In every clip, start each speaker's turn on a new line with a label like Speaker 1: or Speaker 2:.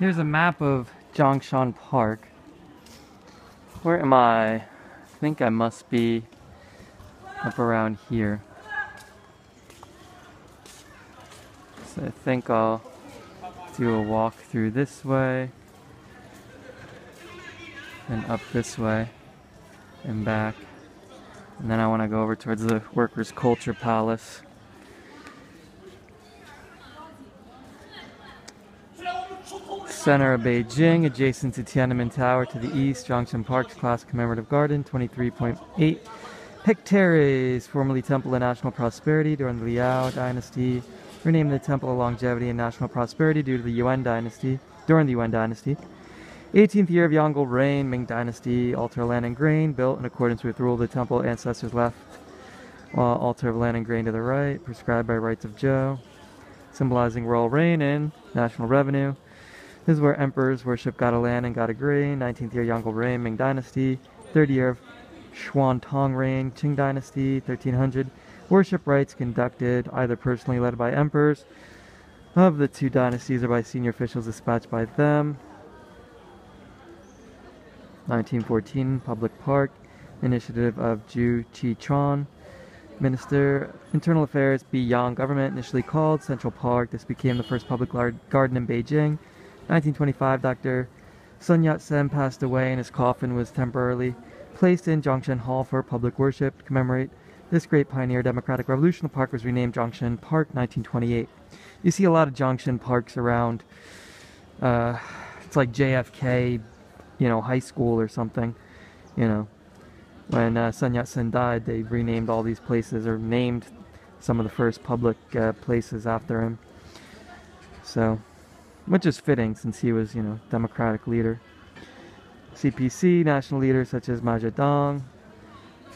Speaker 1: Here's a map of JingShan Park. Where am I? I think I must be up around here. So I think I'll do a walk through this way and up this way and back. And then I want to go over towards the Workers' Culture Palace. Center of Beijing, adjacent to Tiananmen Tower to the east, JingShan Park's class commemorative garden, 23.8 hectares, formerly Temple of National Prosperity during the Liao Dynasty, renamed the Temple of Longevity and National Prosperity due to the Yuan Dynasty, during the Yuan Dynasty. 18th year of Yongle reign, Ming Dynasty, altar of land and grain, built in accordance with rule of the temple ancestors left, while altar of land and grain to the right, prescribed by rights of Zhou, symbolizing royal reign and national revenue. This is where emperors worship god of land and god of grain. 19th year Yongle reign, Ming Dynasty. 3rd year of Xuantong reign, Qing Dynasty, 1300. Worship rites conducted either personally led by emperors of the two dynasties or by senior officials dispatched by them. 1914 Public Park, initiative of Zhu Qichuan. Minister Internal Affairs Beiyang government, initially called Central Park. This became the first public garden in Beijing. 1925, Dr. Sun Yat-sen passed away and his coffin was temporarily placed in Zhongshan Hall for public worship. To commemorate this great pioneer democratic revolution, the park was renamed JingShan Park, 1928. You see a lot of JingShan parks around. It's like JFK, high school or something. When Sun Yat-sen died, they renamed all these places or named some of the first public places after him. So, which is fitting since he was, democratic leader. CPC, national leaders such as Mao Zedong,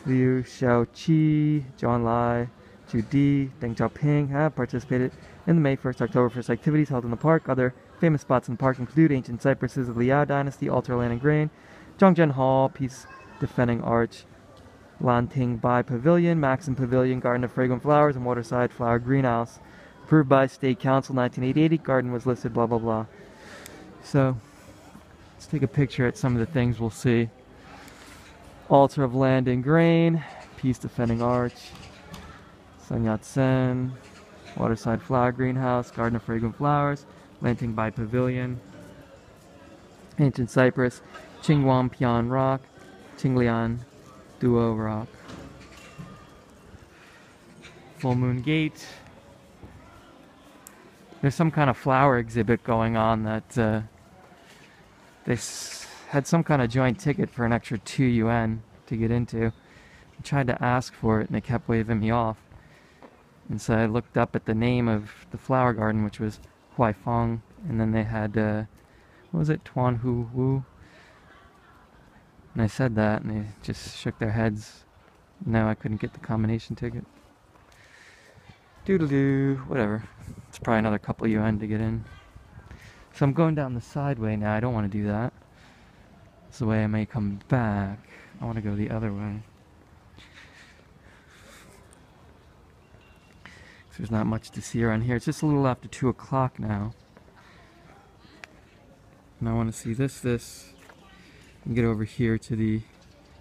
Speaker 1: Liu Shaoqi, Zhou Enlai, Zhu Di, Deng Xiaoping have participated in the May 1st, October 1st activities held in the park. Other famous spots in the park include ancient cypresses of the Liao Dynasty, altar of land and grain, Zhongshan Hall, Peace Defending Arch, Lanting Bai Pavilion, Maxim Pavilion, Garden of Fragrant Flowers, and Waterside Flower Greenhouse. Approved by State Council 1988, garden was listed, blah blah blah. So, let's take a picture at some of the things we'll see. Altar of Land and Grain, Peace Defending Arch, Sun Yat-sen, Waterside Flower Greenhouse, Garden of Fragrant Flowers, Lanting Bai Pavilion, Ancient Cypress, Qingguan Pian Rock, Qinglian Duo Rock, Full Moon Gate. There's some kind of flower exhibit going on that they had some kind of joint ticket for an extra 2 yuan to get into. I tried to ask for it and they kept waving me off. And so I looked up at the name of the flower garden, which was Huaifeng, and then they had, what was it, Tuan Hu Wu? And I said that and they just shook their heads. No, I couldn't get the combination ticket. Doodle-doo, whatever. It's probably another couple yuan to get in. So I'm going down the side way now. I don't want to do that. It's the way I may come back. I want to go the other way. So there's not much to see around here. It's just a little after 2 o'clock now. And I want to see this, and get over here to the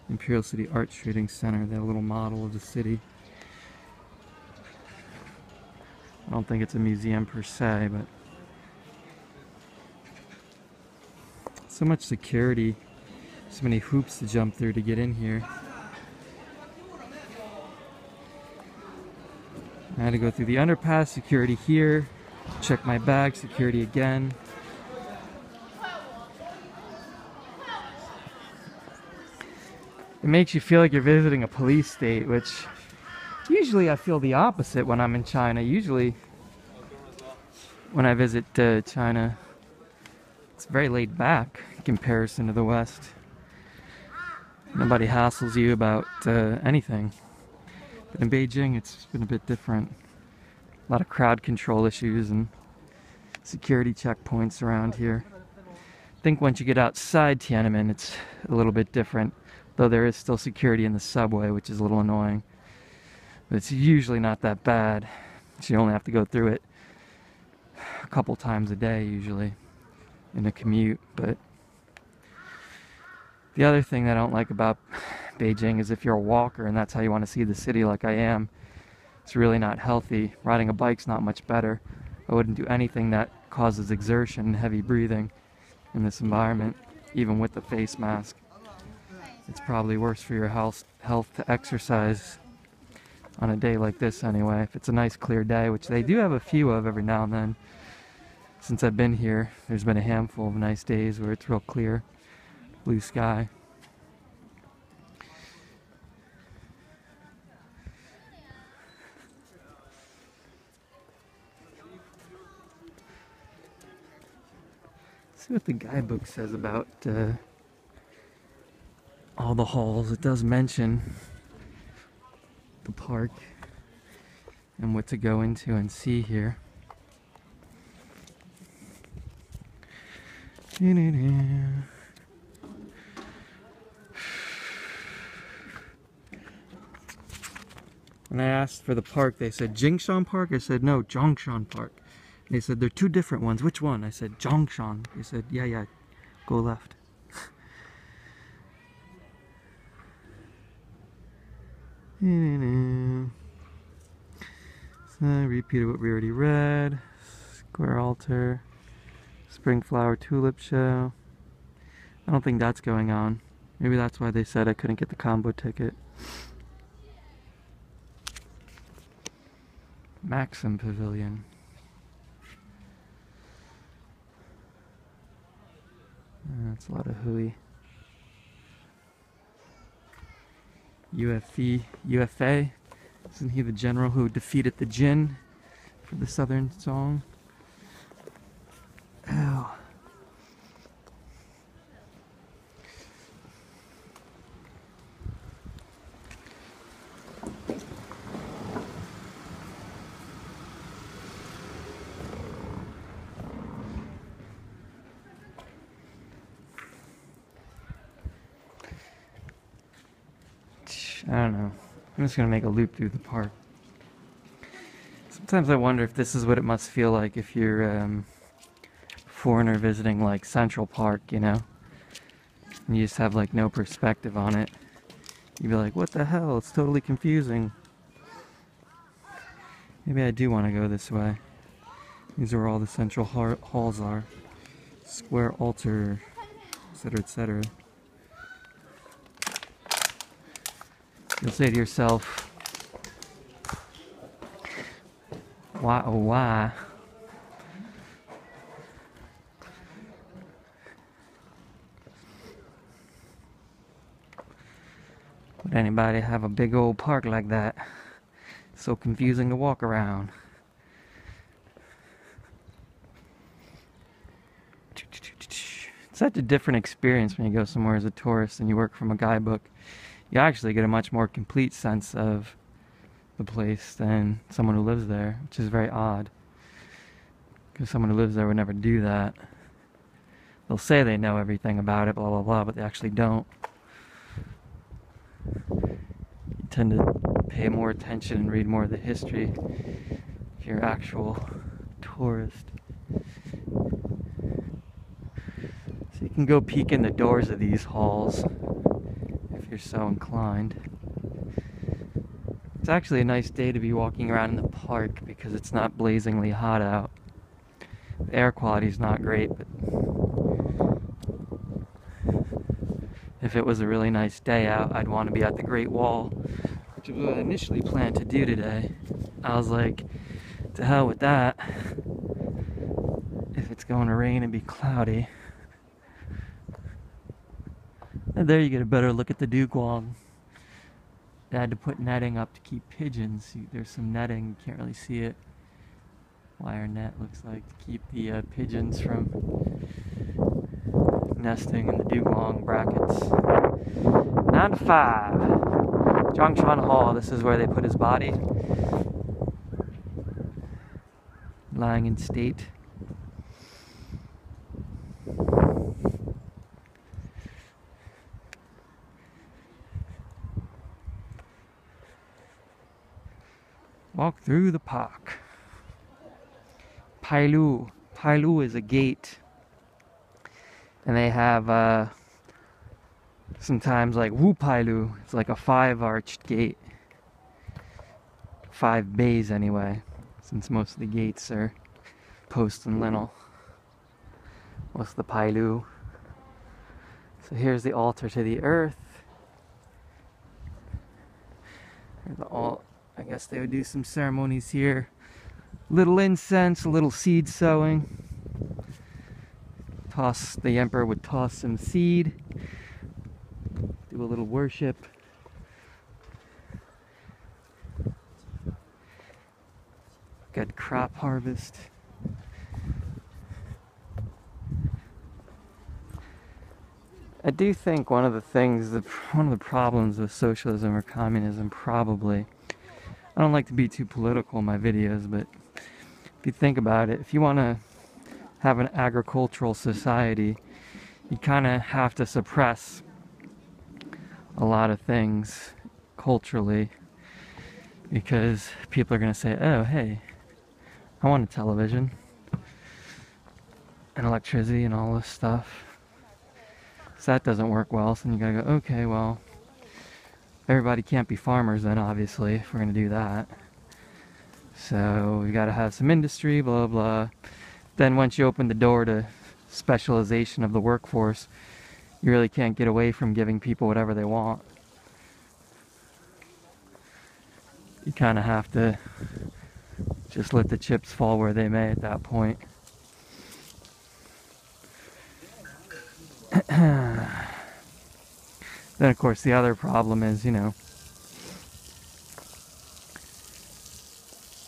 Speaker 1: Imperial City Art Trading Center, that little model of the city. I don't think it's a museum per se, but so much security, so many hoops to jump through to get in here. I had to go through the underpass, security here, check my bag, security again. It makes you feel like you're visiting a police state, which usually I feel the opposite when I'm in China. Usually when I visit China, it's very laid back in comparison to the West. Nobody hassles you about anything. But in Beijing, it's been a bit different. A lot of crowd control issues and security checkpoints around here. I think once you get outside Tiananmen, it's a little bit different. Though there is still security in the subway, which is a little annoying. But it's usually not that bad. So you only have to go through it a couple times a day, usually. in a commute. But the other thing that I don't like about Beijing is if you're a walker and that's how you want to see the city like I am, it's really not healthy. Riding a bike's not much better. I wouldn't do anything that causes exertion and heavy breathing in this environment, even with the face mask. It's probably worse for your health to exercise on a day like this anyway. If it's a nice clear day, which they do have a few of every now and then. Since I've been here, there's been a handful of nice days where it's real clear, blue sky. See what the guidebook says about all the halls. It does mention the park and what to go into and see here. When I asked for the park, they said JingShan Park. I said no, Zhongshan Park. They said they're two different ones. Which one? I said Zhongshan. They said yeah, go left. So I repeated what we already read. Square altar, spring flower tulip show. I don't think that's going on. Maybe that's why they said I couldn't get the combo ticket. Maxim Pavilion. That's a lot of hooey. UFA. Isn't he the general who defeated the Jin for the Southern Song? Ow. I don't know. I'm just gonna make a loop through the park. Sometimes I wonder if this is what it must feel like if you're a foreigner visiting like Central Park, you know? And you just have like no perspective on it. You'd be like, what the hell? It's totally confusing. Maybe I do want to go this way. These are where all the central halls are. Square altar, etc., etc. You'll say to yourself, why oh why? Would anybody have a big old park like that? It's so confusing to walk around. It's such a different experience when you go somewhere as a tourist and you work from a guidebook. You actually get a much more complete sense of the place than someone who lives there, which is very odd. Because someone who lives there would never do that. They'll say they know everything about it, blah, blah, blah, but they actually don't. You tend to pay more attention and read more of the history if you're an actual tourist. So you can go peek in the doors of these halls if you're so inclined. It's actually a nice day to be walking around in the park because it's not blazingly hot out. The air quality is not great, but if it was a really nice day out, I'd want to be at the Great Wall, which was what I initially planned to do today. I was like, to hell with that. If it's going to rain and be cloudy. And there you get a better look at the dugong. They had to put netting up to keep pigeons. There's some netting, you can't really see it. Wire net looks like to keep the pigeons from nesting in the dugong brackets. 9 to 5. Zhongshan Hall, this is where they put his body. Lying in state. Walk through the park. Pailu. Pailu is a gate. And they have sometimes like Wu Pailu. It's like a 5-arched gate. 5 bays anyway, since most of the gates are post and lintel. What's the Pailu? So here's the altar to the earth. I guess they would do some ceremonies here. Little incense, a little seed sowing. The emperor would toss some seed. Do a little worship. Good crop harvest. I do think one of the problems with socialism or communism probably, I don't like to be too political in my videos, but if you think about it, if you want to have an agricultural society, you kind of have to suppress a lot of things culturally, because people are going to say, oh, hey, I want a television and electricity and all this stuff. So that doesn't work well, so then you gotta go, okay, well, everybody can't be farmers then, obviously, if we're gonna do that. So we gotta have some industry, blah, blah. Then once you open the door to specialization of the workforce, you really can't get away from giving people whatever they want. You kind of have to just let the chips fall where they may at that point. Then of course the other problem is, you know,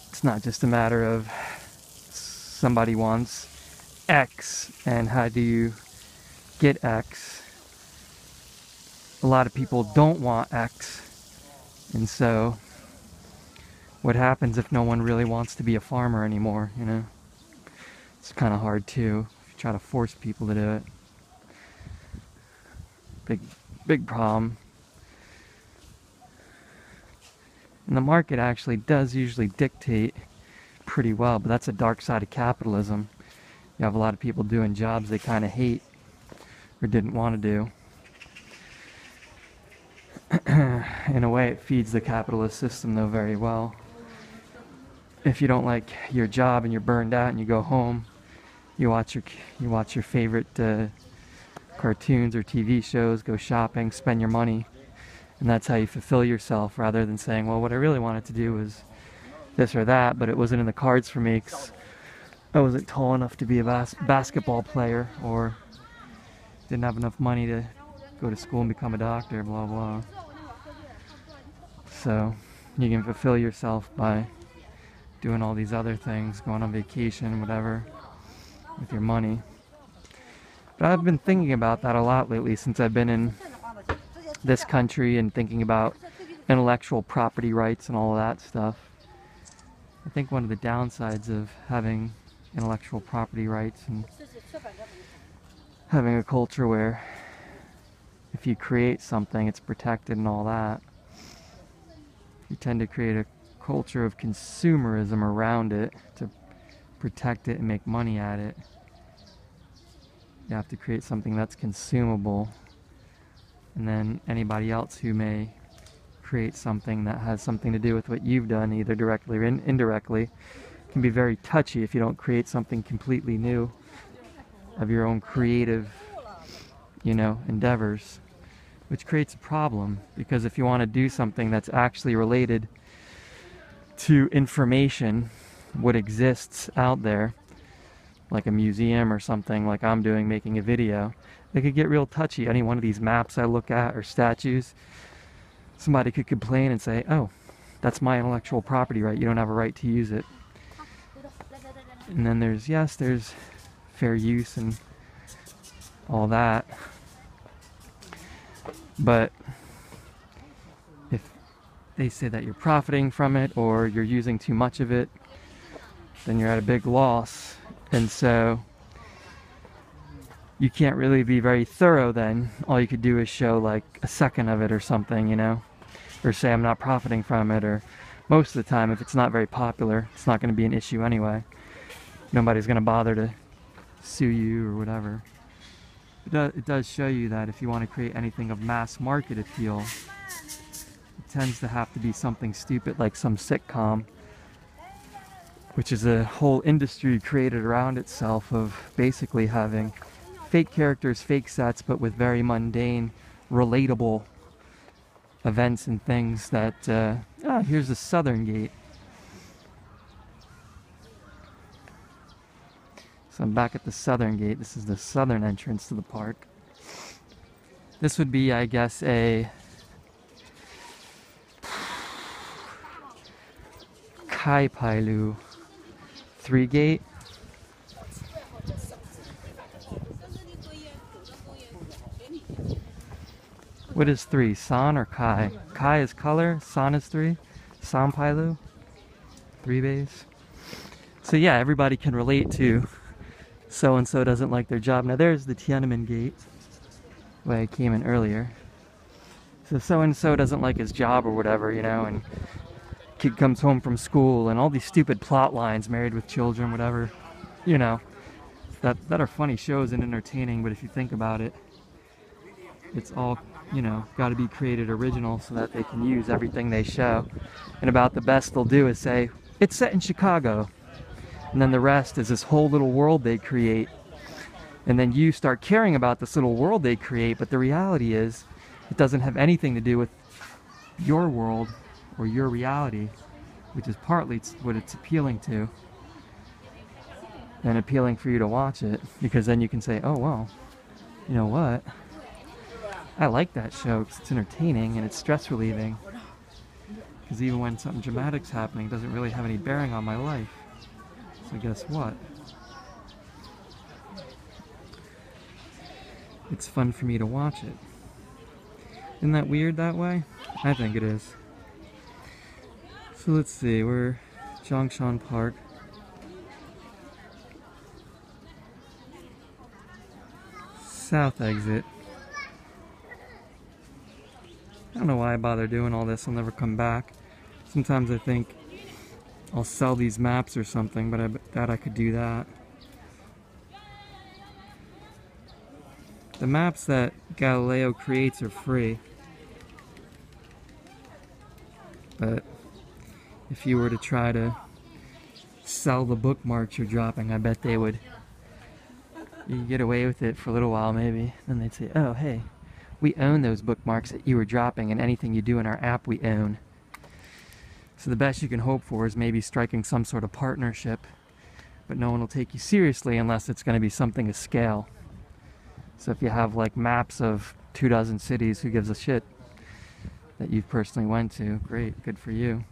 Speaker 1: it's not just a matter of somebody wants X and how do you get X. A lot of people don't want X, and so what happens if no one really wants to be a farmer anymore, you know? It's kind of hard too if you try to force people to do it. Big problem. And the market actually does usually dictate pretty well, but that's a dark side of capitalism. You have a lot of people doing jobs they kind of hate or didn't want to do. In a way, it feeds the capitalist system though very well. If you don't like your job and you're burned out and you go home, you watch your favorite cartoons or TV shows, go shopping, spend your money, and that's how you fulfill yourself, rather than saying, well, what I really wanted to do was this or that, but it wasn't in the cards for me because I wasn't tall enough to be a basketball player, or didn't have enough money to go to school and become a doctor, blah blah. So you can fulfill yourself by doing all these other things, going on vacation, whatever, with your money. But I've been thinking about that a lot lately since I've been in this country and thinking about intellectual property rights and all of that stuff. I think one of the downsides of having intellectual property rights and having a culture where if you create something, it's protected and all that, you tend to create a culture of consumerism around it to protect it and make money at it. You have to create something that's consumable, and then anybody else who may create something that has something to do with what you've done, either directly or indirectly, can be very touchy if you don't create something completely new of your own creative, you know, endeavors, which creates a problem, because if you want to do something that's actually related to information, what exists out there, like a museum or something like I'm doing, making a video, it could get real touchy. Any one of these maps I look at or statues, somebody could complain and say, oh, that's my intellectual property right, you don't have a right to use it. And then there's fair use and all that, but if they say that you're profiting from it or you're using too much of it, then you're at a big loss. And so you can't really be very thorough then. All you could do is show like a second of it or something, you know, or say I'm not profiting from it, or most of the time if it's not very popular, it's not going to be an issue anyway. Nobody's going to bother to sue you or whatever. It does show you that if you want to create anything of mass market appeal, it tends to have to be something stupid like some sitcom, which is a whole industry created around itself of basically having fake characters, fake sets, but with very mundane, relatable events and things that, here's the southern gate. So I'm back at the southern gate. This is the southern entrance to the park. This would be, I guess, a Kai Pailu 3 gate. What is 3? San or Kai? Kai is color, San is 3. San Pailu, 3 bays. So yeah, everybody can relate to so-and-so doesn't like their job. Now there's the Tiananmen gate, where I came in earlier. So so-and-so doesn't like his job or whatever, you know, and kid comes home from school and all these stupid plot lines, married with children, whatever, you know, that are funny shows and entertaining, but if you think about it, it's all, you know, got to be created original so that they can use everything they show. And about the best they'll do is say, it's set in Chicago. And then the rest is this whole little world they create. And then you start caring about this little world they create, but the reality is it doesn't have anything to do with your world or your reality, which is partly what it's appealing to. And appealing for you to watch it, because then you can say, oh, well, you know what? I like that show because it's entertaining and it's stress relieving. Because even when something dramatic's happening, it doesn't really have any bearing on my life. So guess what? It's fun for me to watch it. Isn't that weird that way? I think it is. So let's see, we're JingShan Park. South exit. I don't know why I bother doing all this, I'll never come back. Sometimes I think I'll sell these maps or something, but I bet I could do that. The maps that Galileo creates are free. But if you were to try to sell the bookmarks you're dropping, I bet they would. You could get away with it for a little while maybe. Then they'd say, oh hey, we own those bookmarks that you were dropping, and anything you do in our app we own. So the best you can hope for is maybe striking some sort of partnership, but no one will take you seriously unless it's going to be something of scale. So if you have like maps of 24 cities, who gives a shit, that you've personally went to, great, good for you.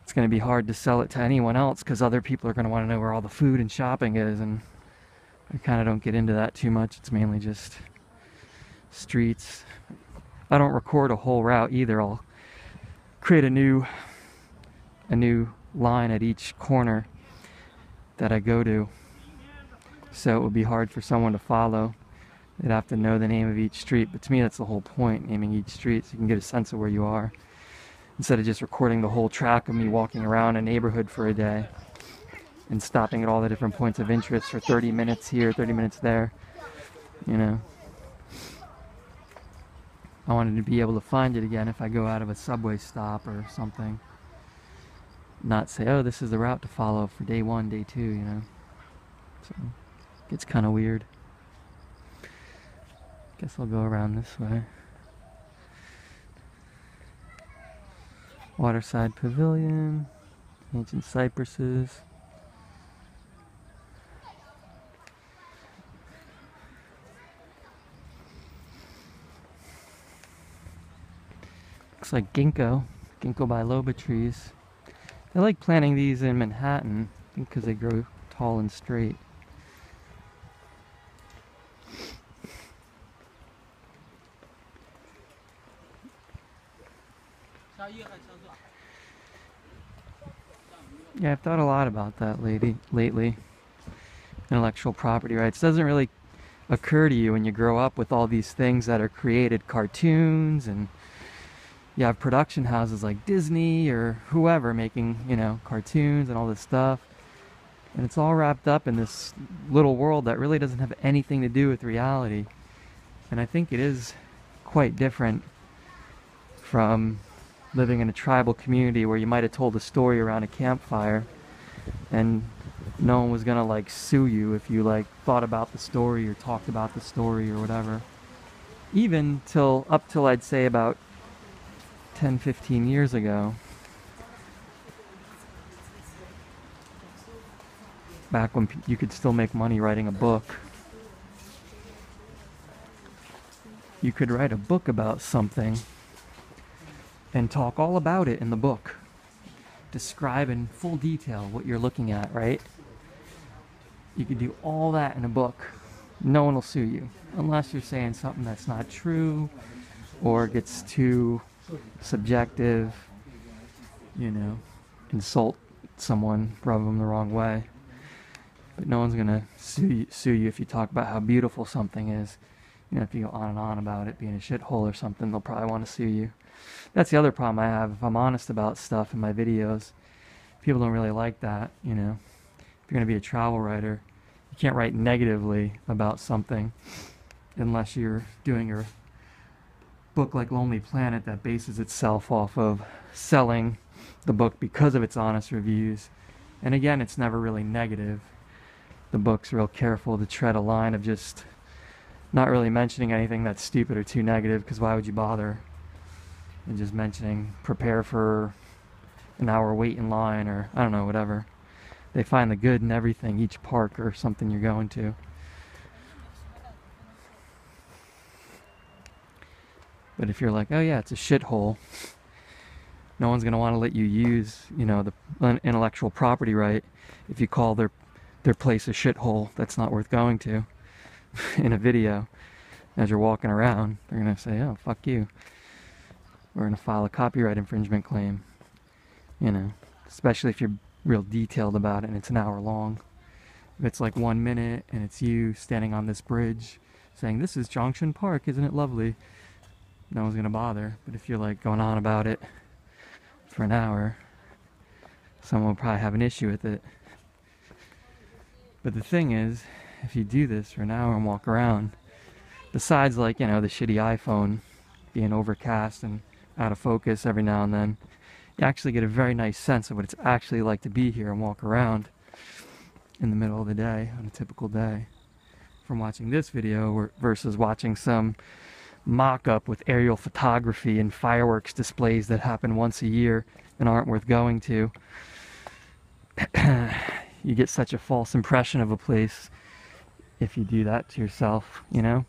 Speaker 1: It's going to be hard to sell it to anyone else because other people are going to want to know where all the food and shopping is, and I kind of don't get into that too much. It's mainly just streets. I don't record a whole route either. I'll create a new line at each corner that I go to, so it would be hard for someone to follow. They'd have to know the name of each street, but to me that's the whole point, naming each street so you can get a sense of where you are, instead of just recording the whole track of me walking around a neighborhood for a day and stopping at all the different points of interest for 30 minutes here, 30 minutes there, you know. I wanted to be able to find it again if I go out of a subway stop or something. Not say, oh, this is the route to follow for day 1, day 2, you know. So, it gets kind of weird. Guess I'll go around this way. Waterside Pavilion, ancient cypresses. Looks like ginkgo biloba trees. I like planting these in Manhattan, I think because they grow tall and straight. Yeah, I've thought a lot about that lately. Intellectual property rights doesn't really occur to you when you grow up with all these things that are created, cartoons, and you have production houses like Disney or whoever making, you know, cartoons and all this stuff. And it's all wrapped up in this little world that really doesn't have anything to do with reality. And I think it is quite different from living in a tribal community where you might have told a story around a campfire and no one was gonna like sue you if you like thought about the story or talked about the story or whatever. Even up till I'd say about 10-15 years ago, back when you could still make money writing a book. You could write a book about something and talk all about it in the book. Describe in full detail what you're looking at, right? You could do all that in a book. No one will sue you unless you're saying something that's not true or gets too subjective, you know, insult someone, rub them the wrong way. But no one's gonna sue you if you talk about how beautiful something is. You know, if you go on and on about it being a shithole or something, they'll probably want to sue you. That's the other problem I have. If I'm honest about stuff in my videos, people don't really like that, you know. If you're gonna be a travel writer, you can't write negatively about something unless you're doing your book like Lonely Planet that bases itself off of selling the book because of its honest reviews. And again, it's never really negative. The book's real careful to tread a line of just not really mentioning anything that's stupid or too negative, because why would you bother? And just mentioning prepare for an hour wait in line, or I don't know, whatever. They find the good in everything, each park or something you're going to. But if you're like, oh yeah, it's a shithole, no one's going to want to let you use, you know, the intellectual property right if you call their place a shithole that's not worth going to in a video. As you're walking around, they're going to say, oh, fuck you. We're going to file a copyright infringement claim. You know, especially if you're real detailed about it and it's an hour long. If it's like 1 minute and it's you standing on this bridge saying, this is JingShan Park, isn't it lovely? No one's going to bother. But if you're like going on about it for an hour, someone will probably have an issue with it. But the thing is, if you do this for an hour and walk around, besides like, you know, the shitty iPhone being overcast and out of focus every now and then, you actually get a very nice sense of what it's actually like to be here and walk around in the middle of the day on a typical day. From watching this video versus watching some mock-up with aerial photography and fireworks displays that happen once a year and aren't worth going to. You get such a false impression of a place if you do that to yourself, you know?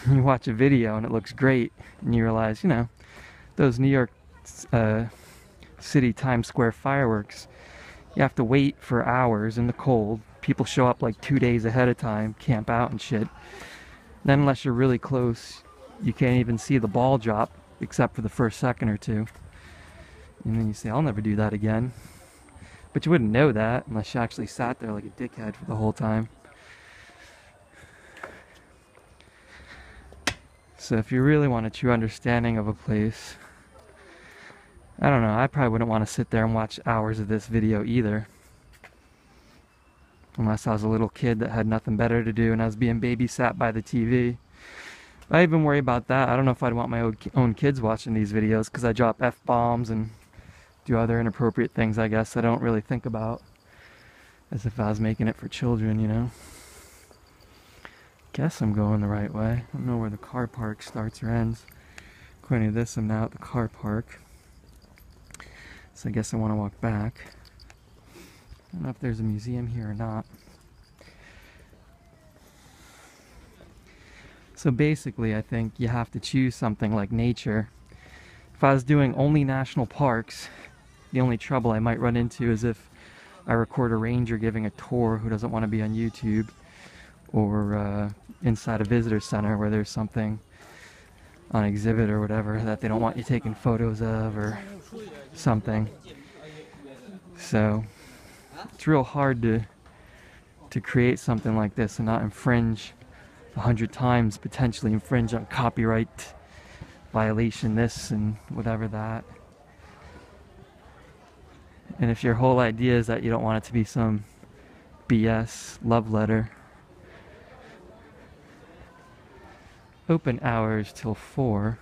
Speaker 1: You watch a video and it looks great and you realize, you know, those New York City Times Square fireworks, you have to wait for hours in the cold. People show up like 2 days ahead of time, camp out and shit. Then unless you're really close, you can't even see the ball drop except for the first second or two. And then you say, I'll never do that again. But you wouldn't know that unless you actually sat there like a dickhead for the whole time. So if you really want a true understanding of a place, I don't know, I probably wouldn't want to sit there and watch hours of this video either. Unless I was a little kid that had nothing better to do and I was being babysat by the TV. I even worry about that. I don't know if I'd want my own kids watching these videos because I drop F-bombs and do other inappropriate things, I guess, I don't really think about as if I was making it for children, you know. Guess I'm going the right way. I don't know where the car park starts or ends. According to this, I'm now at the car park. So I guess I want to walk back. I don't know if there's a museum here or not. So basically, I think you have to choose something like nature. If I was doing only national parks, the only trouble I might run into is if I record a ranger giving a tour who doesn't want to be on YouTube, or inside a visitor center where there's something on exhibit or whatever that they don't want you taking photos of or something. So it's real hard to create something like this and not infringe 100 times, potentially infringe on copyright violation this and whatever that. And if your whole idea is that you don't want it to be some BS love letter, open hours till 4,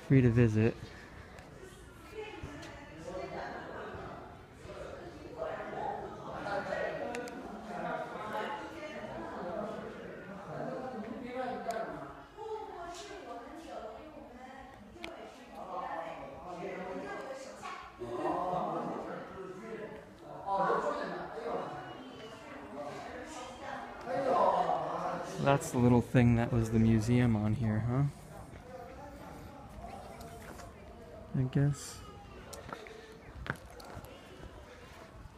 Speaker 1: free to visit. That's the little thing that was the museum on here, huh? I guess.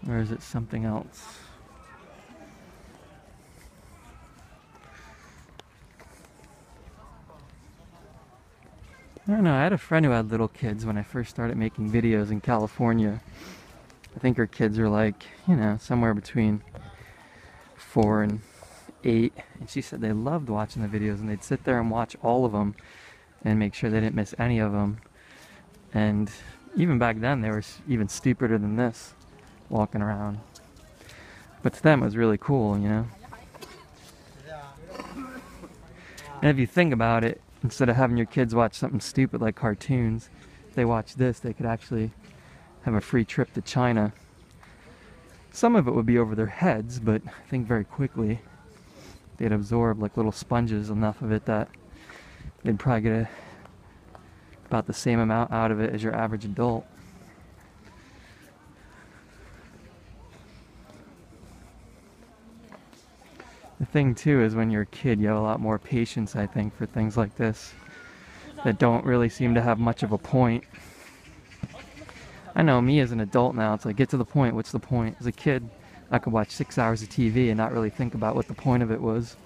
Speaker 1: Or is it something else? I don't know. I had a friend who had little kids when I first started making videos in California. I think her kids were like, you know, somewhere between 4 and 8. And she said they loved watching the videos and they'd sit there and watch all of them and make sure they didn't miss any of them. And even back then, they were even stupider than this, walking around. But to them, it was really cool, you know? And if you think about it, instead of having your kids watch something stupid like cartoons, if they watch this, they could actually have a free trip to China. Some of it would be over their heads, but I think very quickly they'd absorb like little sponges enough of it that they'd probably get about the same amount out of it as your average adult. The thing too is when you're a kid, you have a lot more patience, I think, for things like this that don't really seem to have much of a point. I know me as an adult now, it's like, get to the point, what's the point? As a kid, I could watch 6 hours of TV and not really think about what the point of it was.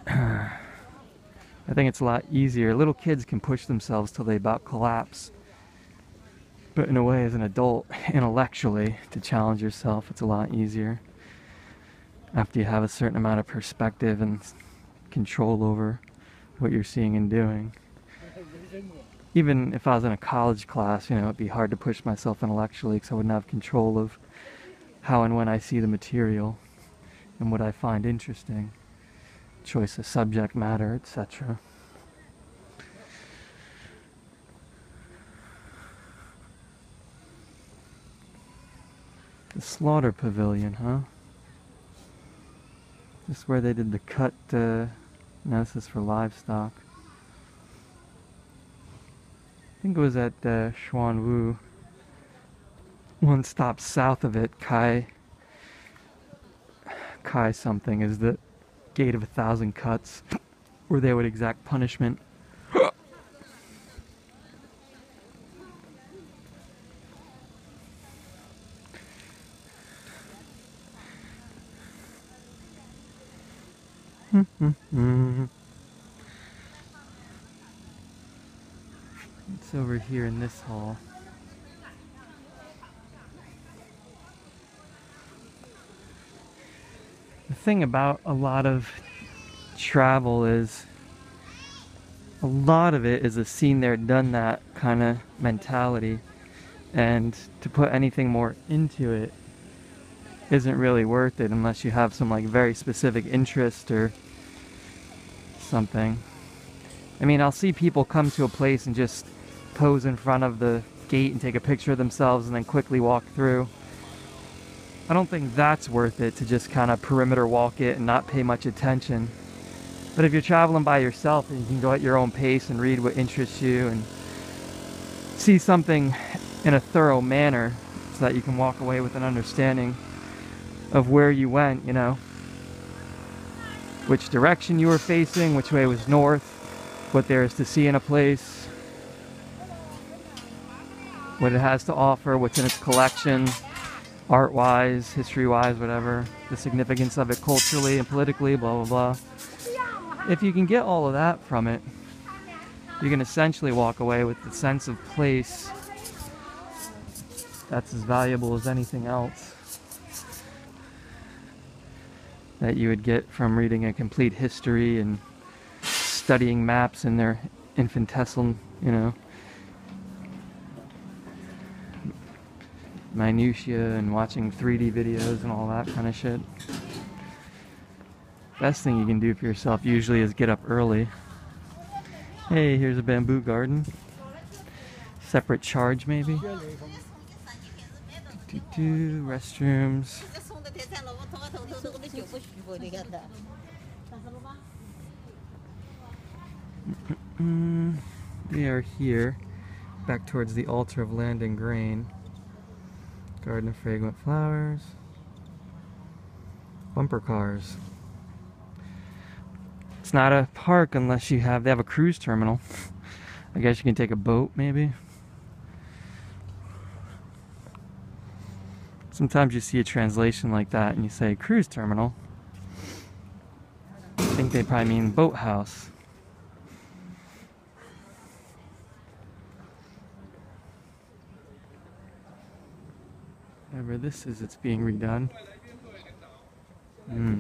Speaker 1: I think it's a lot easier. Little kids can push themselves till they about collapse. But in a way, as an adult, intellectually, to challenge yourself, it's a lot easier. After you have a certain amount of perspective and control over what you're seeing and doing. Even if I was in a college class, you know, it'd be hard to push myself intellectually because I wouldn't have control of how and when I see the material and what I find interesting, choice of subject matter, etc. The slaughter pavilion, huh? This is where they did the cut, no, this is for livestock. I think it was at Xuanwu. One stop south of it, Kai something, is the Gate of 1,000 Cuts, where they would exact punishment. It's over here in this hall. The thing about a lot of travel is a lot of it is a seen there, done that kind of mentality, and to put anything more into it isn't really worth it unless you have some like very specific interest or something. I mean, I'll see people come to a place and just pose in front of the gate and take a picture of themselves and then quickly walk through. I don't think that's worth it, to just kind of perimeter walk it and not pay much attention. But if you're traveling by yourself and you can go at your own pace and read what interests you and see something in a thorough manner so that you can walk away with an understanding of where you went, you know, which direction you were facing, which way was north, what there is to see in a place, what it has to offer, what's in its collection, art-wise, history-wise, whatever, the significance of it culturally and politically, blah, blah, blah. If you can get all of that from it, you can essentially walk away with the sense of place that's as valuable as anything else that you would get from reading a complete history and studying maps in their infinitesimal, you know, minutiae and watching 3D videos and all that kind of shit. Best thing you can do for yourself usually is get up early. Hey, here's a bamboo garden. Separate charge maybe. Restrooms. They are here, back towards the altar of land and grain. Garden of fragrant flowers. Bumper cars. It's not a park unless they have a cruise terminal. I guess you can take a boat maybe. Sometimes you see a translation like that and you say cruise terminal. I think they probably mean boathouse. Whatever this is, it's being redone.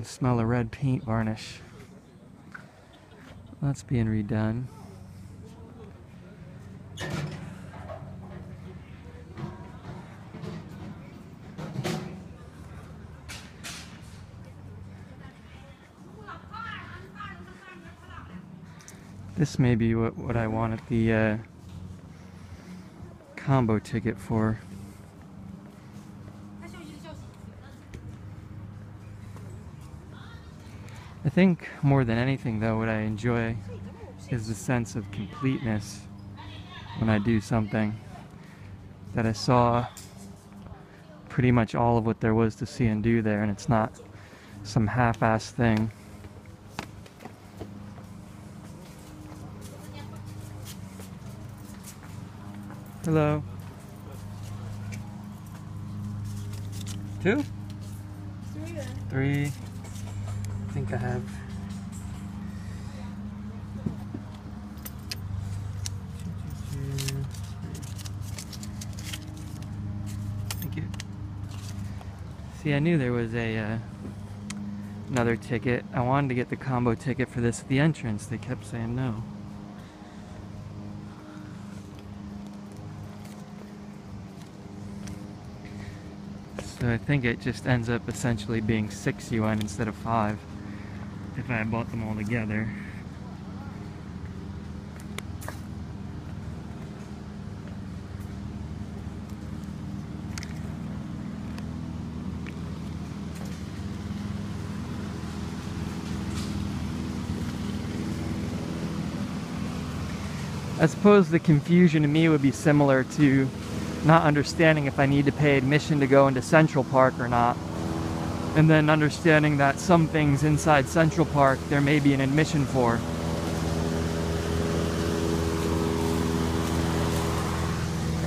Speaker 1: Smell of red paint varnish. That's being redone. This may be what I wanted the combo ticket for. I think more than anything though, what I enjoy is the sense of completeness when I do something. That I saw pretty much all of what there was to see and do there, and it's not some half-assed thing. Hello. 2? 3. I think I have. Thank you. See, I knew there was another ticket. I wanted to get the combo ticket for this at the entrance. They kept saying no. So I think it just ends up essentially being 6 yuan instead of 5 if I bought them all together. I suppose the confusion to me would be similar to not understanding if I need to pay admission to go into Central Park or not. And then understanding that some things inside Central Park there may be an admission for.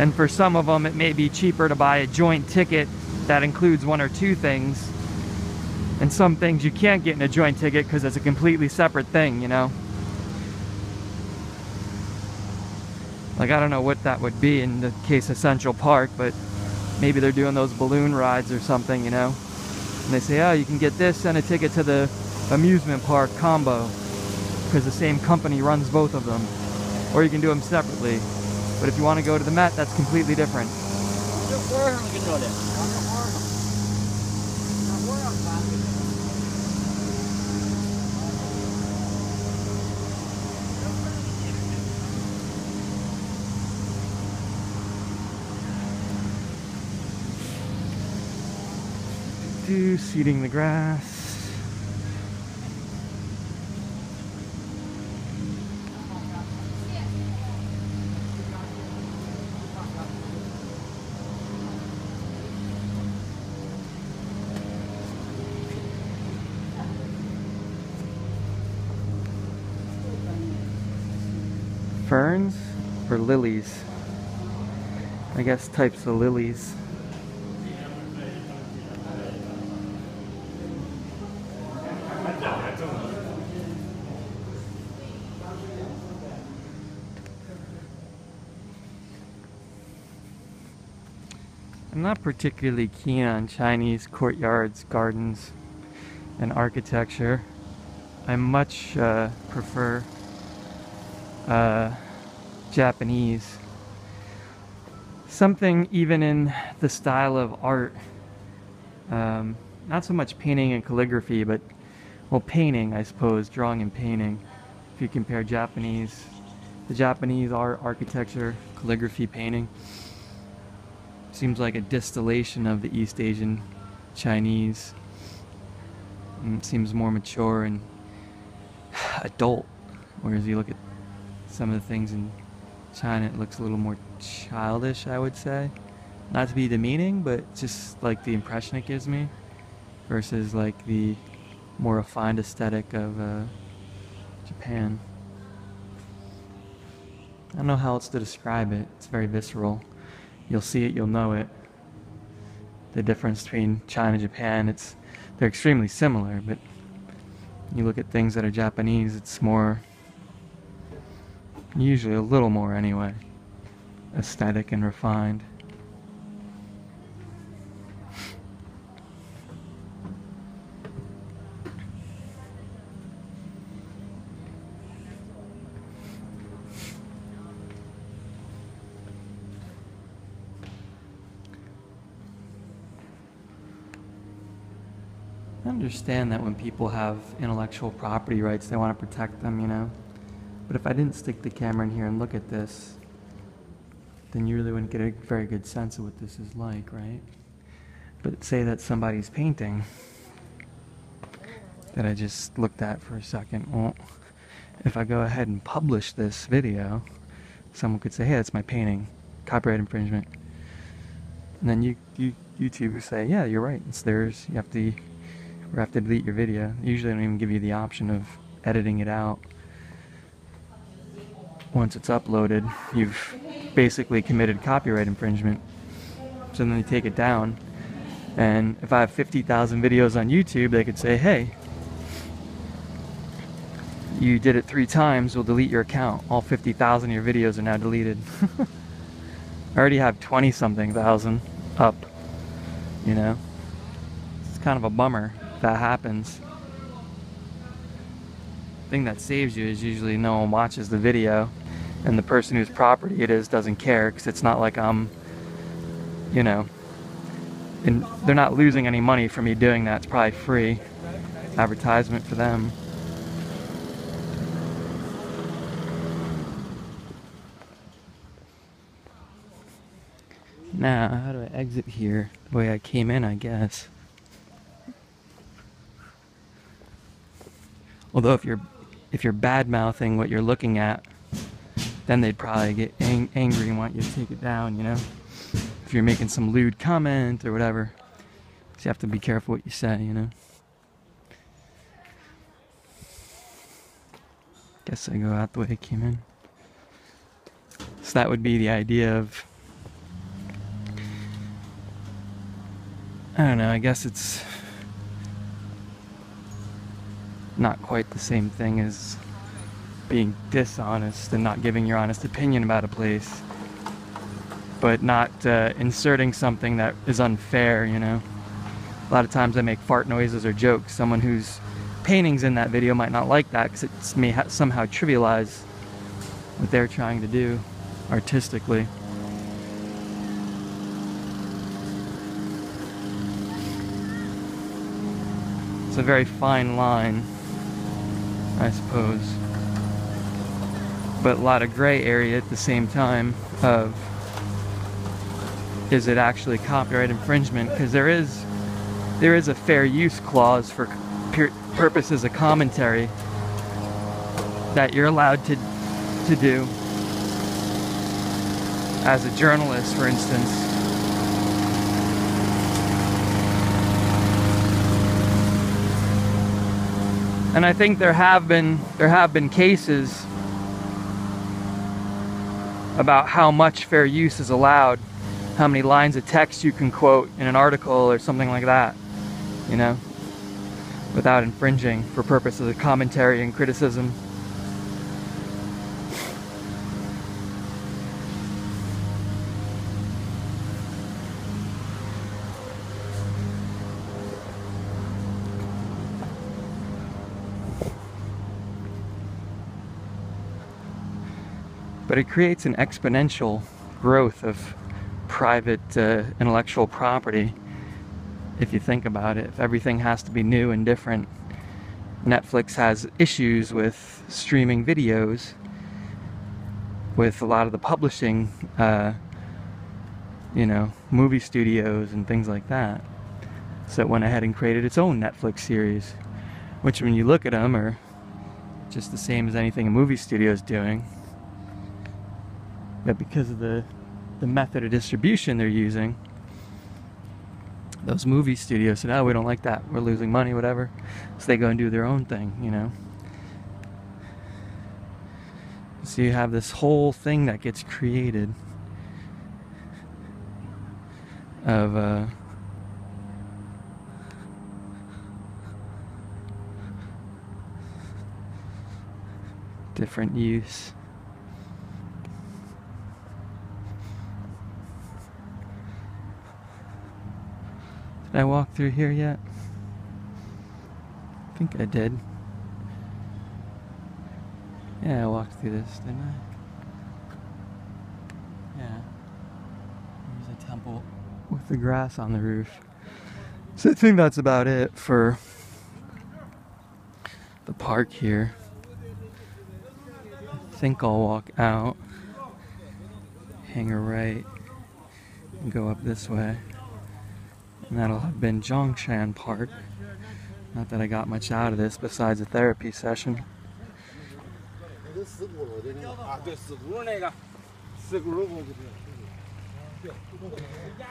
Speaker 1: And for some of them it may be cheaper to buy a joint ticket that includes 1 or 2 things. And some things you can't get in a joint ticket because it's a completely separate thing, you know? Like, I don't know what that would be in the case of Central Park, but maybe they're doing those balloon rides or something, you know? And they say, oh, you can get this and a ticket to the amusement park combo because the same company runs both of them. Or you can do them separately. But if you want to go to the Met, that's completely different. Seeding the grass. Ferns or lilies? I guess types of lilies. I'm not particularly keen on Chinese courtyards, gardens, and architecture. I much prefer Japanese something even in the style of art, not so much painting and calligraphy, but, well, painting, I suppose, drawing and painting. If you compare the Japanese art, architecture, calligraphy, painting, seems like a distillation of the East Asian Chinese. And it seems more mature and adult, whereas you look at some of the things in China, it looks a little more childish, I would say. Not to be demeaning, but just like the impression it gives me, versus like the more refined aesthetic of Japan. I don't know how else to describe it. It's very visceral. You'll see it, you'll know it. The difference between China and Japan, they're extremely similar, but you look at things that are Japanese, it's more, usually a little more anyway, aesthetic and refined. I understand that when people have intellectual property rights, they want to protect them, you know. But if I didn't stick the camera in here and look at this, then you really wouldn't get a very good sense of what this is like, right? But say that somebody's painting that I just looked at for a second. Well, if I go ahead and publish this video, someone could say, hey, that's my painting, copyright infringement. And then YouTube would say, yeah, you're right, it's theirs, you have to delete your video. Usually they don't even give you the option of editing it out. Once it's uploaded, you've basically committed copyright infringement. So then they take it down. And if I have 50,000 videos on YouTube, they could say, hey, you did it 3 times, we'll delete your account. All 50,000 of your videos are now deleted. I already have 20-something thousand up, you know. It's kind of a bummer if that happens. The thing that saves you is usually no one watches the video, and the person whose property it is doesn't care, because it's not like I'm, you know, and they're not losing any money for me doing that. It's probably free advertisement for them. Now, how do I exit here? The way I came in, I guess. Although if you're bad-mouthing what you're looking at, then they'd probably get angry and want you to take it down, you know? If you're making some lewd comment or whatever. So you have to be careful what you say, you know? Guess I go out the way I came in. So that would be the idea of, I don't know, I guess it's not quite the same thing as being dishonest and not giving your honest opinion about a place, but not inserting something that is unfair, you know. A lot of times I make fart noises or jokes. Someone whose paintings in that video might not like that because it may somehow trivialize what they're trying to do artistically. It's a very fine line, I suppose, but a lot of gray area at the same time of, is it actually copyright infringement? Because there is a fair use clause for purposes of commentary that you're allowed to do as a journalist, for instance. And I think there have been cases about how much fair use is allowed, how many lines of text you can quote in an article or something like that, you know, without infringing for purposes of commentary and criticism. But it creates an exponential growth of private intellectual property. If you think about it, if everything has to be new and different, Netflix has issues with streaming videos, with a lot of the publishing, you know, movie studios and things like that. So it went ahead and created its own Netflix series, which when you look at them are just the same as anything a movie studio is doing. But because of the method of distribution they're using, those movie studios said, oh, we don't like that, we're losing money, whatever. So they go and do their own thing, you know. So you have this whole thing that gets created of different use. Did I walk through here yet? I think I did. Yeah, I walked through this, didn't I? Yeah. There's a temple with the grass on the roof. So I think that's about it for the park here. I think I'll walk out, hang a right, and go up this way. And that'll have been Zhongshan Park. Not that I got much out of this besides a therapy session.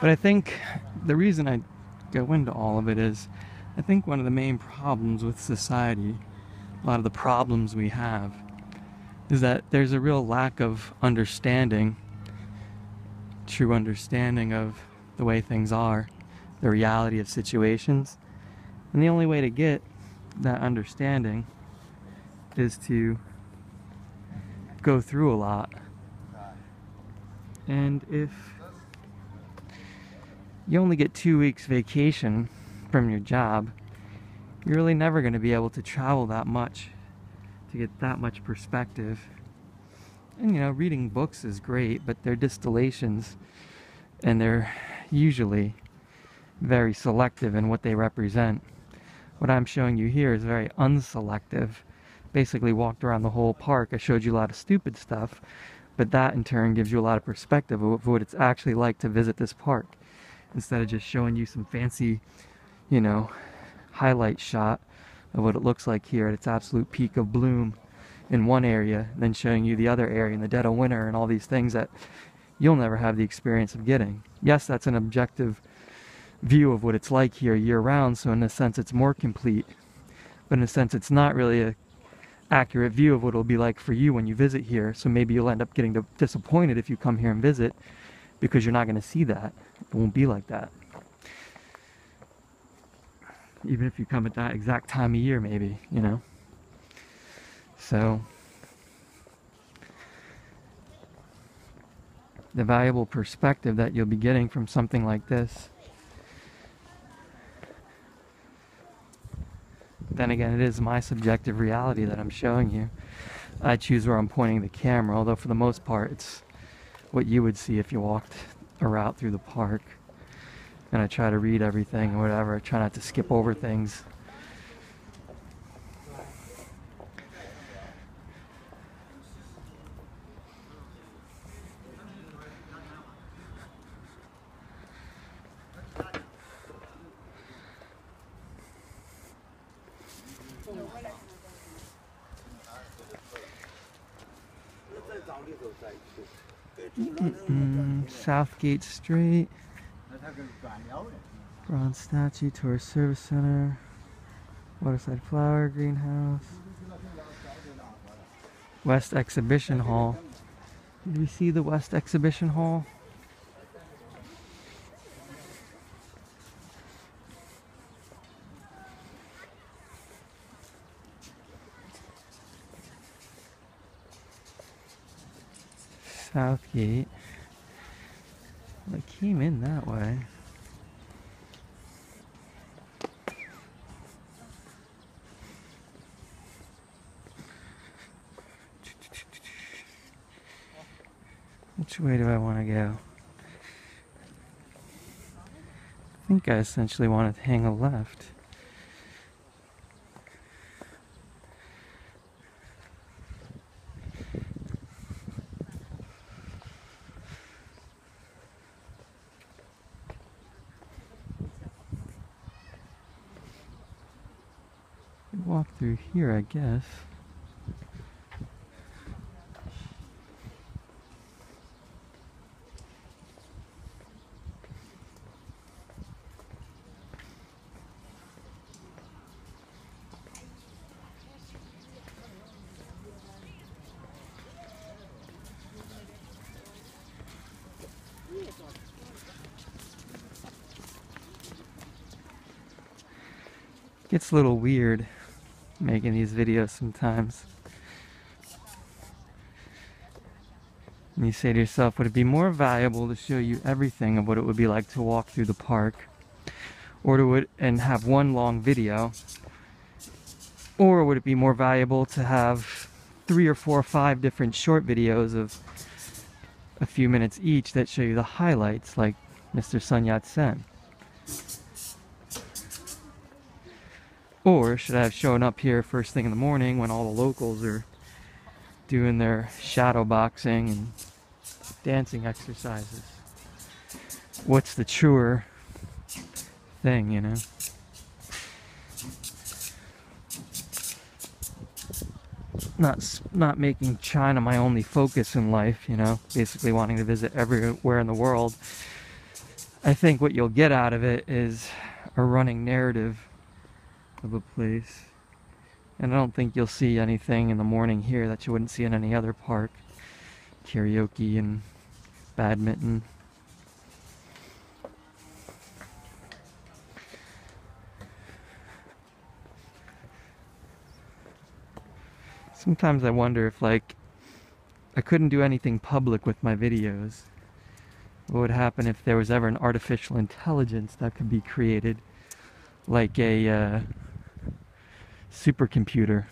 Speaker 1: But I think the reason I go into all of it is, I think one of the main problems with society, a lot of the problems we have, is that there's a real lack of understanding, true understanding of the way things are, the reality of situations. And the only way to get that understanding is to go through a lot. And if you only get 2 weeks vacation from your job, you're really never going to be able to travel that much to get that much perspective. And you know, reading books is great, but they're distillations, and they're usually very selective in what they represent. What I'm showing you here is very unselective. Basically walked around the whole park. I showed you a lot of stupid stuff, but that in turn gives you a lot of perspective of what it's actually like to visit this park, instead of just showing you some fancy, you know, highlight shot of what it looks like here at its absolute peak of bloom in one area, then showing you the other area in the dead of winter and all these things that you'll never have the experience of getting. Yes, that's an objective view of what it's like here year-round, so in a sense it's more complete, but in a sense it's not really a accurate view of what it'll be like for you when you visit here. So maybe you'll end up getting disappointed if you come here and visit, because you're not going to see that. It won't be like that, even if you come at that exact time of year, maybe, you know. So the valuable perspective that you'll be getting from something like this, then again, it is my subjective reality that I'm showing you. I choose where I'm pointing the camera, although for the most part it's what you would see if you walked a route through the park. And I try to read everything and whatever. I try not to skip over things. Southgate Street, Bronze Statue, Tourist Service Center, Waterside Flower Greenhouse, West Exhibition Hall. Did we see the West Exhibition Hall? Southgate. I came in that way. Which way do I want to go? think I essentially want to hang a left. Walk through here, I guess. Gets a little weird making these videos sometimes. And you say to yourself, would it be more valuable to show you everything of what it would be like to walk through the park, or and have one long video, or would it be more valuable to have 3 or 4 or 5 different short videos of a few minutes each that show you the highlights, like Mr. Sun Yat-sen? Or should I have shown up here first thing in the morning when all the locals are doing their shadow boxing and dancing exercises? What's the truer thing, you know? Not making China my only focus in life, you know, basically wanting to visit everywhere in the world. I think what you'll get out of it is a running narrative of a place. And I don't think you'll see anything in the morning here that you wouldn't see in any other park. Karaoke and badminton. Sometimes I wonder if, like, I couldn't do anything public with my videos. What would happen if there was ever an artificial intelligence that could be created, like a supercomputer,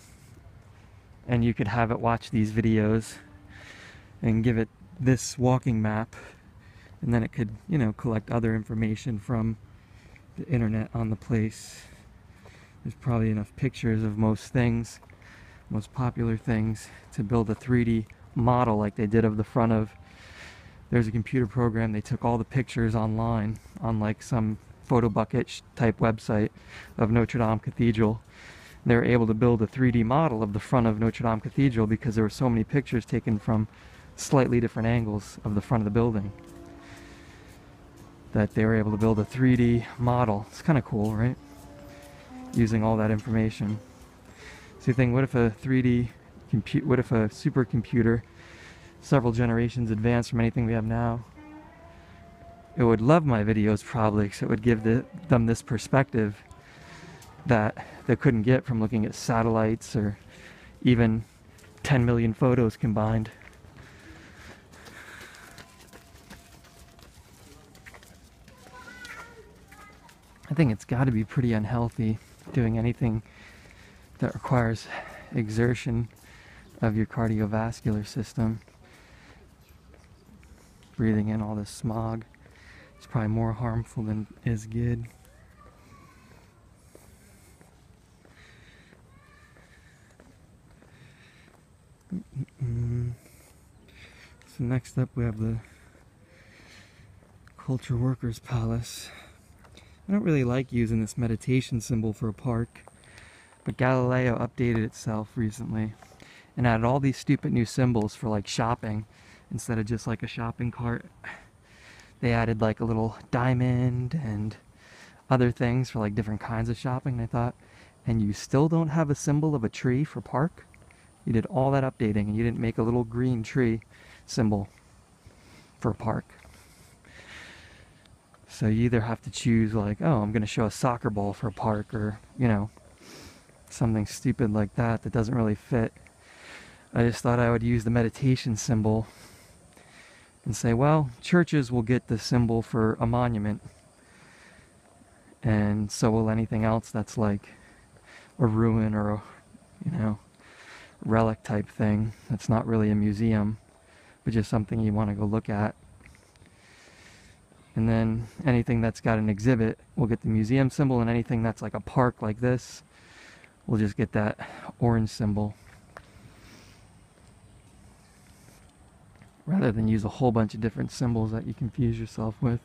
Speaker 1: and you could have it watch these videos and give it this walking map, and then it could, you know, collect other information from the internet on the place. There's probably enough pictures of most things, most popular things, to build a 3D model like they did of the front of, there's a computer program, they took all the pictures online on like some photo bucket type website of Notre Dame Cathedral. They were able to build a 3D model of the front of Notre Dame Cathedral because there were so many pictures taken from slightly different angles of the front of the building that they were able to build a 3D model. It's kind of cool, right? Using all that information. So you think, what if a what if a supercomputer several generations advanced from anything we have now? It would love my videos probably, because it would give them this perspective that they couldn't get from looking at satellites or even 10 million photos combined. I think it's got to be pretty unhealthy doing anything that requires exertion of your cardiovascular system. Breathing in all this smog. It's probably more harmful than is good. So next up we have the Culture Workers Palace. I don't really like using this meditation symbol for a park, but Galileo updated itself recently and added all these stupid new symbols for like shopping. Instead of just like a shopping cart, they added like a little diamond and other things for like different kinds of shopping. And I thought, and you still don't have a symbol of a tree for park? You did all that updating and you didn't make a little green tree symbol for a park. So you either have to choose like, oh, I'm going to show a soccer ball for a park, or, you know, something stupid like that that doesn't really fit. I just thought I would use the meditation symbol and say, well, churches will get the symbol for a monument, and so will anything else that's like a ruin or a, you know, relic type thing that's not really a museum but just something you want to go look at. And then anything that's got an exhibit will get the museum symbol, and anything that's like a park like this will just get that orange symbol. Rather than use a whole bunch of different symbols that you confuse yourself with.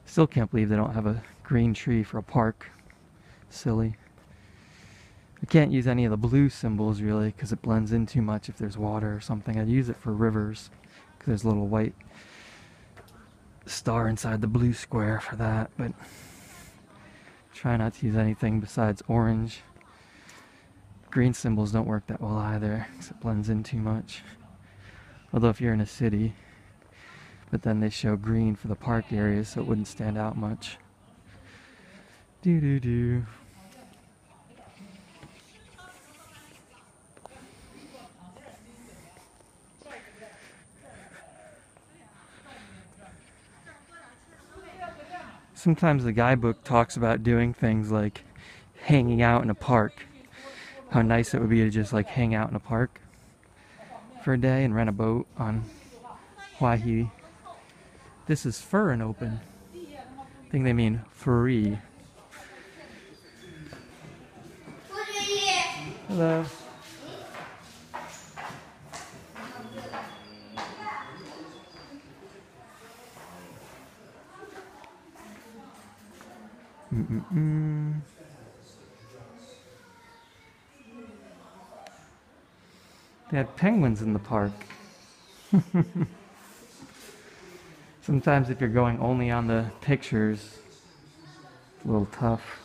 Speaker 1: Still can't believe they don't have a green tree for a park. Silly. I can't use any of the blue symbols really because it blends in too much if there's water or something. I'd use it for rivers because there's a little white star inside the blue square for that, but try not to use anything besides orange. Green symbols don't work that well either because it blends in too much. Although if you're in a city, but then they show green for the park areas so it wouldn't stand out much. Doo-doo-doo. Sometimes the guidebook talks about doing things like hanging out in a park. How nice it would be to just like hang out in a park for a day and rent a boat on Huahi. This is fur and open. I think they mean free. Hello. They had penguins in the park. Sometimes if you're going only on the pictures, it's a little tough.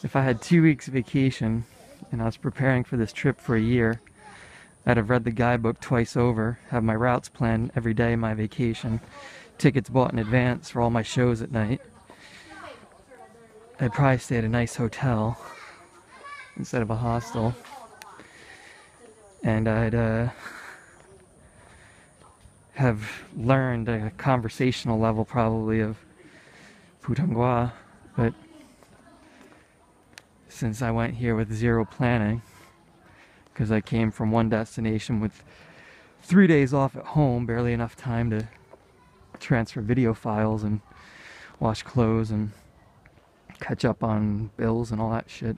Speaker 1: If I had 2 weeks vacation and I was preparing for this trip for a year, I'd have read the guidebook twice over, have my routes planned every day of my vacation, tickets bought in advance for all my shows at night. I'd probably stay at a nice hotel instead of a hostel. And I'd have learned a conversational level probably of Putonghua, but since I went here with zero planning, because I came from one destination with 3 days off at home, barely enough time to transfer video files and wash clothes and catch up on bills and all that shit.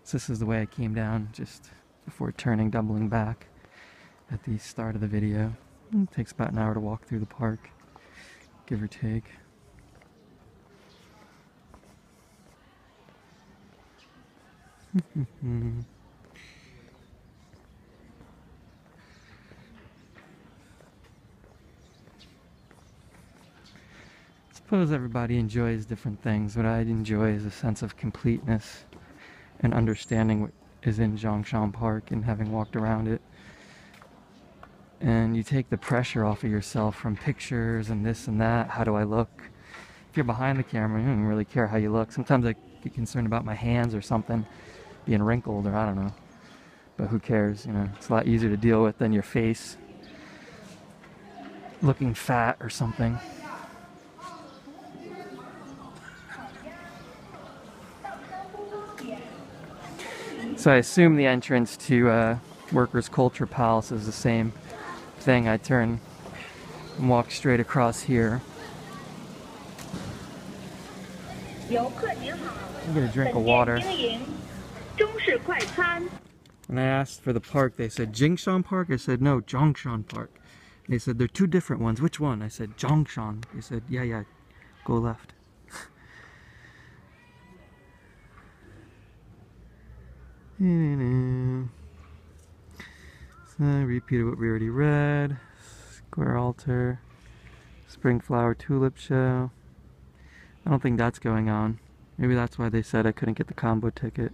Speaker 1: So this is the way I came down just before turning, doubling back at the start of the video. It takes about an hour to walk through the park, give or take. Suppose everybody enjoys different things. What I enjoy is a sense of completeness and understanding what is in Zhongshan Park and having walked around it. And you take the pressure off of yourself from pictures and this and that. How do I look? If you're behind the camera, you don't really care how you look. Sometimes I get concerned about my hands or something being wrinkled, or I don't know. But who cares, you know? It's a lot easier to deal with than your face looking fat or something. So I assume the entrance to Workers' Culture Palace is the same thing. I turn and walk straight across here. I'm gonna drink a water. When I asked for the park, they said JingShan Park. I said no, Zhongshan Park. They said they're two different ones. Which one? I said Zhongshan. They said yeah, go left. So I repeated what we already read. Square altar, spring flower tulip show. I don't think that's going on. Maybe that's why they said I couldn't get the combo ticket.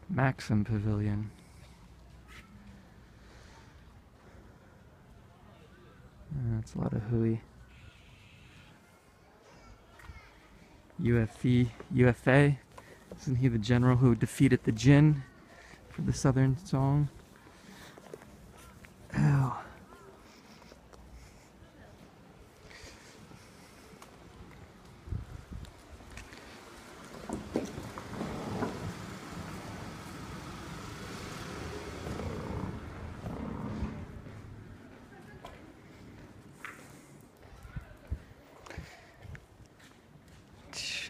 Speaker 1: Maxim Pavilion. That's a lot of hooey. UFA. Isn't he the general who defeated the Jin for the Southern Song? Ow.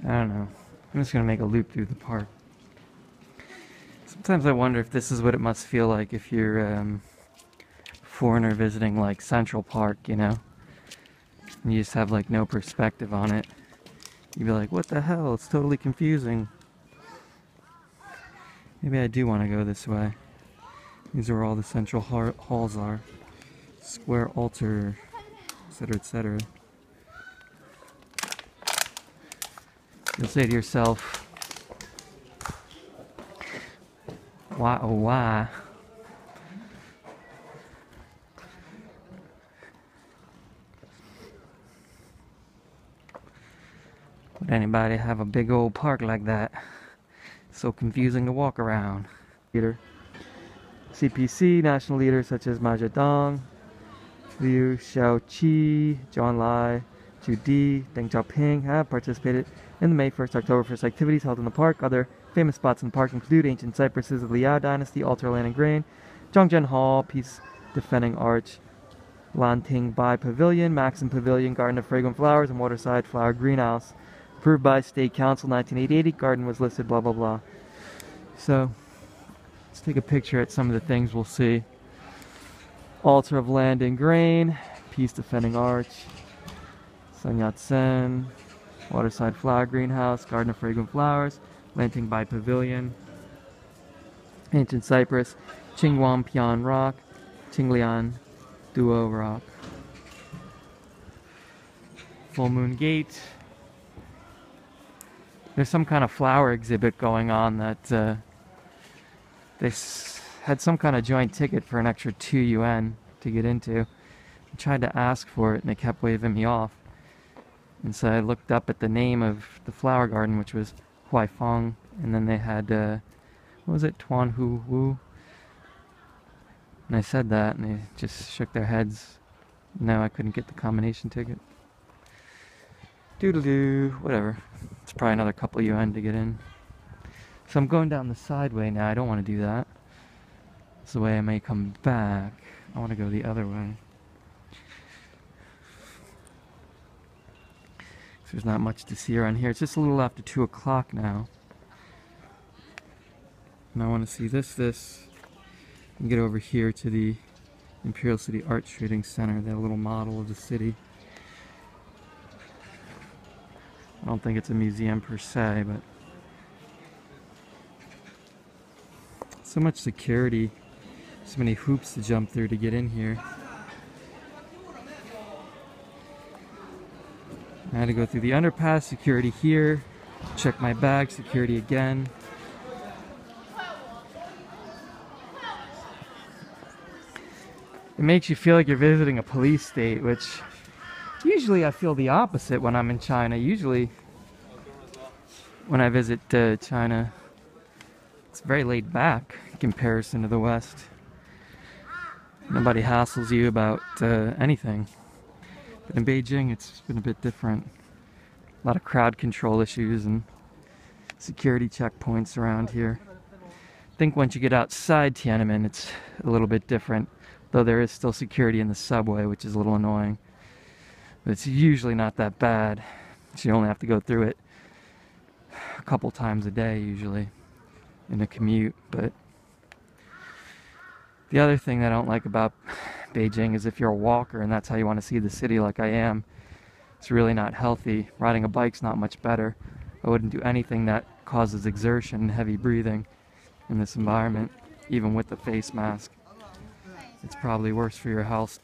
Speaker 1: I don't know. I'm just gonna make a loop through the park. Sometimes I wonder if this is what it must feel like if you're a foreigner visiting like Central Park, you know? And you just have like no perspective on it. You'd be like, what the hell? It's totally confusing. Maybe I do want to go this way. These are where all the central halls are. Square altar, etc., etc. You'll say to yourself, why oh why? Would anybody have a big old park like that? So confusing to walk around. Leader. CPC, national leaders such as Mao Zedong, Liu Shaoqi, Zhou Enlai, Zhu Di, Deng Xiaoping have participated in the May 1st, October 1st activities held in the park. Other famous spots in the park include ancient cypresses of the Liao Dynasty, altar land and grain, Zhongshan Hall, peace defending arch, Lanting Bai Pavilion, Maxim Pavilion, Garden of Fragrant Flowers, and Waterside Flower Greenhouse. Approved by State Council 1988, garden was listed, blah blah blah. So, let's take a picture at some of the things we'll see. Altar of Land and Grain, Peace Defending Arch, Sun Yat-sen, Waterside Flower Greenhouse, Garden of Fragrant Flowers, Lanting Bai Pavilion, Ancient Cypress, Qingguangpian Rock, Qinglian Duo Rock, Full Moon Gate. There's some kind of flower exhibit going on that they had some kind of joint ticket for an extra 2 yuan to get into. I tried to ask for it and they kept waving me off. And so I looked up at the name of the flower garden, which was Huaifeng, and then they had, what was it, Tuan Hu Wu? And I said that and they just shook their heads. No, I couldn't get the combination ticket. Doodle-doo, whatever. It's probably another couple yuan to get in. So I'm going down the side way now. I don't want to do that. It's the way I may come back. I want to go the other way. So there's not much to see around here. It's just a little after 2 o'clock now. And I want to see this, and get over here to the Imperial City Art Trading Center, that little model of the city. I don't think it's a museum per se, but so much security, so many hoops to jump through to get in here. I had to go through the underpass, security here, check my bag, security again. It makes you feel like you're visiting a police state, which usually I feel the opposite when I'm in China. Usually when I visit China, it's very laid back in comparison to the West. Nobody hassles you about anything. But in Beijing, it's been a bit different. A lot of crowd control issues and security checkpoints around here. I think once you get outside Tiananmen, it's a little bit different. Though there is still security in the subway, which is a little annoying. But it's usually not that bad. So you only have to go through it a couple times a day, usually, in a commute. But the other thing that I don't like about Beijing is if you're a walker and that's how you want to see the city like I am, it's really not healthy. Riding a bike's not much better. I wouldn't do anything that causes exertion and heavy breathing in this environment, even with the face mask. It's probably worse for your health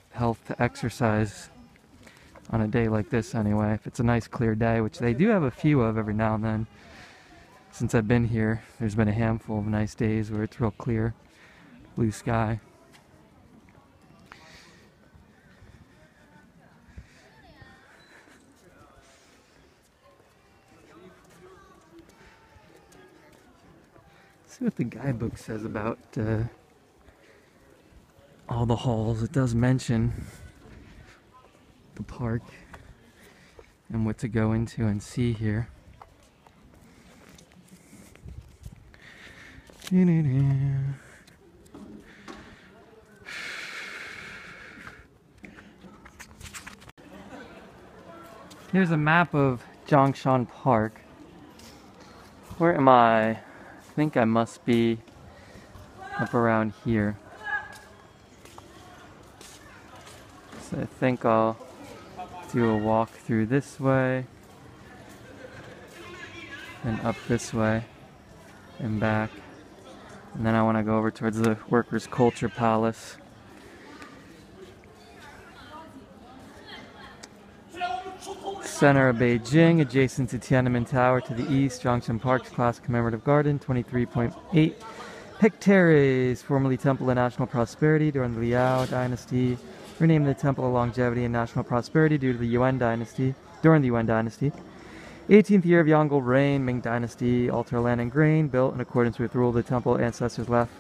Speaker 1: to exercise on a day like this anyway. If it's a nice clear day, which they do have a few of every now and then. Since I've been here, there's been a handful of nice days where it's real clear, blue sky. See what the guidebook says about all the halls. It does mention the park and what to go into and see here. Here's a map of JingShan Park. Where am I? I think I must be up around here. So I think I'll do a walk through this way and up this way and back. And then I want to go over towards the Workers' Culture Palace. Center of Beijing, adjacent to Tiananmen Tower to the east, Zhongshan Park's classic commemorative garden, 23.8 hectares, formerly Temple of National Prosperity during the Liao Dynasty, renamed the Temple of Longevity and National Prosperity due to the Yuan Dynasty, during the Yuan Dynasty. 18th year of Yongle reign, Ming Dynasty, altar of land and grain, built in accordance with rule of the temple ancestors left,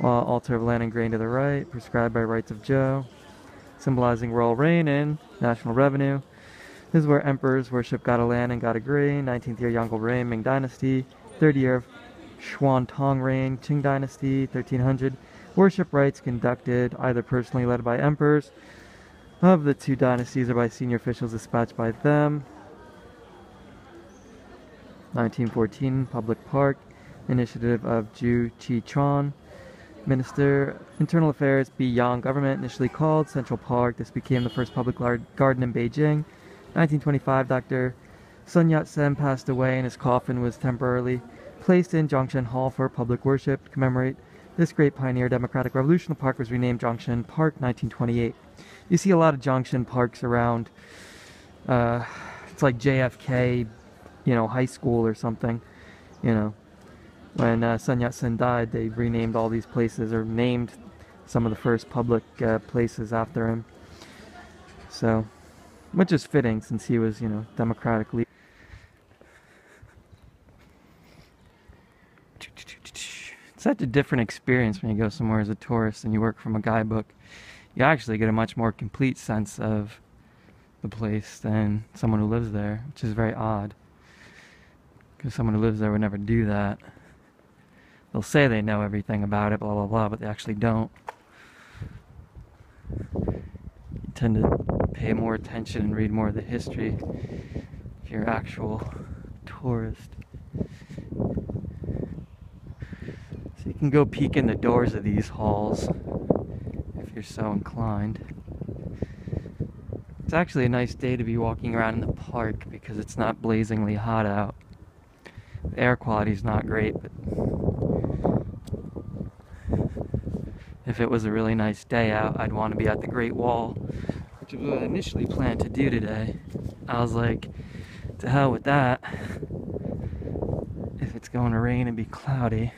Speaker 1: altar of land and grain to the right, prescribed by rights of Zhou, symbolizing royal reign and national revenue. This is where emperors worship god of land and god of grain. 19th year Yongle reign, Ming Dynasty. 3rd year of Xuan Tong reign, Qing Dynasty, 1300. Worship rites conducted either personally led by emperors of the two dynasties or by senior officials dispatched by them. 1914 Public Park, initiative of Zhu Qichuan, Minister Internal Affairs, Beiyang government, initially called Central Park. This became the first public garden in Beijing. 1925, Dr. Sun Yat-sen passed away and his coffin was temporarily placed in Zhongshan Hall for public worship. To commemorate this great pioneer democratic revolution, the park was renamed JingShan Park, 1928. You see a lot of JingShan Parks around. It's like JFK, high school or something. When Sun Yat-sen died, they renamed all these places or named some of the first public places after him. So, which is fitting since he was, democratic leader. It's such a different experience when you go somewhere as a tourist and you work from a guidebook. You actually get a much more complete sense of the place than someone who lives there, which is very odd. Because someone who lives there would never do that. They'll say they know everything about it, blah, blah, blah, but they actually don't. You tend to pay more attention and read more of the history if you're an actual tourist. So you can go peek in the doors of these halls if you're so inclined. It's actually a nice day to be walking around in the park because it's not blazingly hot out. The air quality is not great, but if it was a really nice day out, I'd want to be at the Great Wall, which was what I initially planned to do today. I was like, to hell with that. If it's going to rain and be cloudy.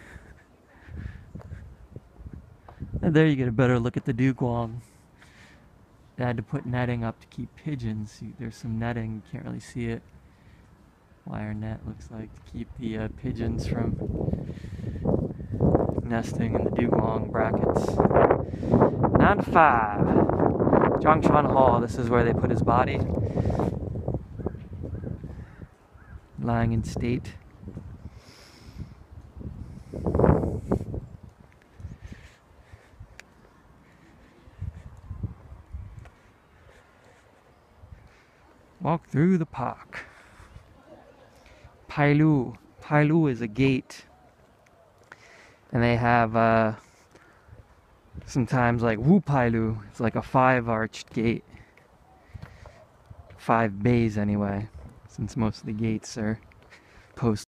Speaker 1: And there you get a better look at the dugong. They had to put netting up to keep pigeons. There's some netting, you can't really see it. Wire net looks like to keep the pigeons from nesting in the dugong brackets. 9 to 5. Zhongshan Hall, this is where they put his body. Lying in state. Walk through the park. Pailu. Pailu is a gate. And they have sometimes like Wu Pailu. It's like a 5-arched gate. 5 bays anyway, since most of the gates are post